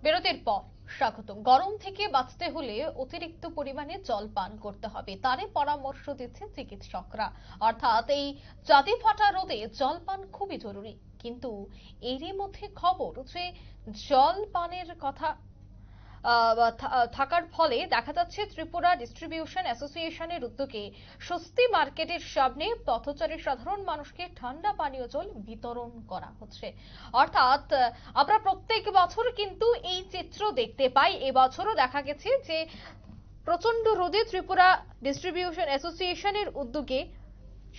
বিরতির পর স্বাগতম। গরম থেকে বাঁচতে হলে অতিরিক্ত পরিমাণে জল পান করতে হবে, তারই পরামর্শ দিচ্ছে চিকিৎসকরা। অর্থাৎ এই জাতি ফাটা রোদে জল পান খুবই জরুরি। কিন্তু এরই মধ্যে খবর যে জল পানের কথা থাকার ফলে দেখা যাচ্ছে ত্রিপুরা ডিস্ট্রিবিউশন অ্যাসোসিয়েশনের উদ্যোগে স্বস্তি মার্কেটের সামনে পথচারী সাধারণ মানুষকে ঠান্ডা পানীয় জল বিতরণ করা হচ্ছে। অর্থাৎ আমরা প্রত্যেক বছর কিন্তু এই চিত্র দেখতে পাই। এবছরও দেখা গেছে যে প্রচন্ড রোদে ত্রিপুরা ডিস্ট্রিবিউশন অ্যাসোসিয়েশনের উদ্যোগে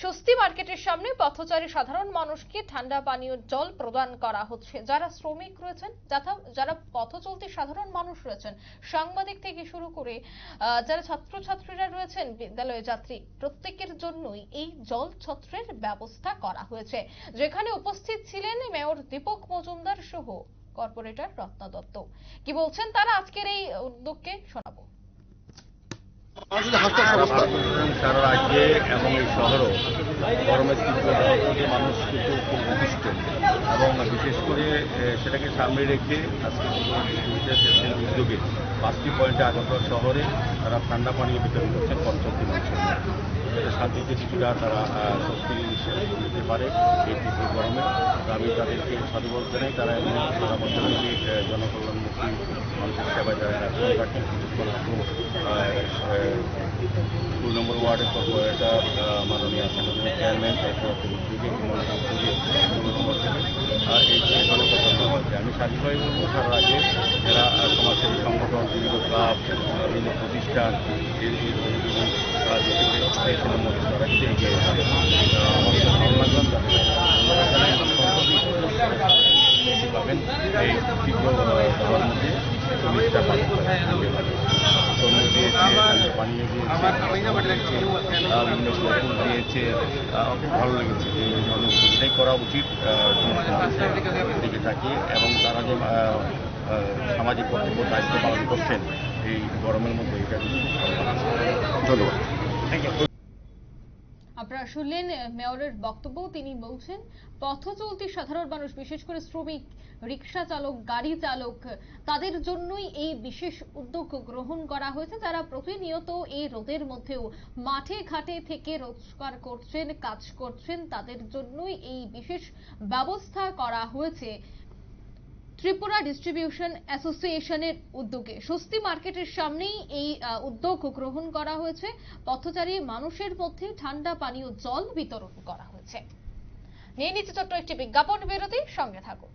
স্বস্তি মার্কেটের সামনে পথচারী সাধারণ মানুষকে ঠান্ডা পানীয় জল প্রদান করা হচ্ছে। যারা শ্রমিক রয়েছেন, যারা পথ চলতি সাধারণ মানুষ রয়েছেন, সাংবাদিক থেকে শুরু করে যারা ছাত্রছাত্রীরা রয়েছেন, বিদ্যালয়ে যাত্রী, প্রত্যেকের জন্যই এই জল ছত্রের ব্যবস্থা করা হয়েছে। যেখানে উপস্থিত ছিলেন মেয়র দীপক মজুমদার সহ কর্পোরেটর রত্না দত্ত। কি বলছেন তারা আজকের এই উদ্যোগকে শোনাবো। সারা রাজ্যে এবং এই শহরও গরমের তীব্রতা মানুষ কিন্তু খুব অতিষ্ঠ, এবং বিশেষ করে সেটাকে সামনে রেখে আজকে উদ্যোগে 5টি পয়েন্টে আগরতলা শহরে তারা ঠান্ডা পানীয় বিতরণ করছেন পঞ্চমী মানুষের যাতে শান্তিতে কিছুটা তারা স্বস্তি নিতে পারে এই তীব্র গরমে। আমি তাদেরকে সাধুবাদ জানাই। তারা এমন সারা বছরব্যাপী জনকল্যাণমুখী মানুষের সেবায় যারা রাখেন রাখেন। বিশেষ করে 2 নম্বর ওয়ার্ডের কর্পোরেটর মাননীয় চেয়ারম্যান উদ্যোগে এই জনকল্যাণ হচ্ছে। আমি সাধুভাবে বলবো সারা রাজ্যে যারা সমাজসেবী সংগঠন, বিভিন্ন ক্লাব, বিভিন্ন প্রতিষ্ঠান মধ্যে তারা কিন্তু এগিয়ে এসেছে। আমাদের ভালো লাগলাম পাবেন এই তীব্র গরমের মধ্যে 40টা তরমুজ দিয়েছে, পানীয় দিয়েছে, বিভিন্ন ফুল দিয়েছে। খুব ভালো লেগেছে যে এই ধরনের এটাই করা উচিত দিকে তাকিয়ে, এবং তারা যে সামাজিক কর্তব্য দায়িত্ব পালন করছেন এই গরমের মধ্যে, এটা ধন্যবাদ। আপনারা শুনলেন মেয়রের বক্তব্য। তিনি বলছেন পথ চলতি সাধারণ মানুষ, বিশেষ করে শ্রমিক, রিক্সা চালক, গাড়ি চালক, তাদের জন্যই এই বিশেষ উদ্যোগ গ্রহণ করা হয়েছে। যারা প্রতিনিয়ত এই রোদের মধ্যেও মাঠে ঘাটে থেকে রোজগার করছেন, কাজ করছেন, তাদের জন্যই এই বিশেষ ব্যবস্থা করা হয়েছে ত্রিপুরা ডিস্ট্রিবিউশন অ্যাসোসিয়েশনের উদ্যোগে। স্বস্তি মার্কেটের সামনেই এই উদ্যোগ গ্রহণ করা হয়েছে। পথচারী মানুষের মধ্যে ঠান্ডা পানীয় জল বিতরণ করা হয়েছে। নিয়ে নিচ্ছে ছোট্ট একটি বিজ্ঞাপন বিরতি, সঙ্গে থাকুন।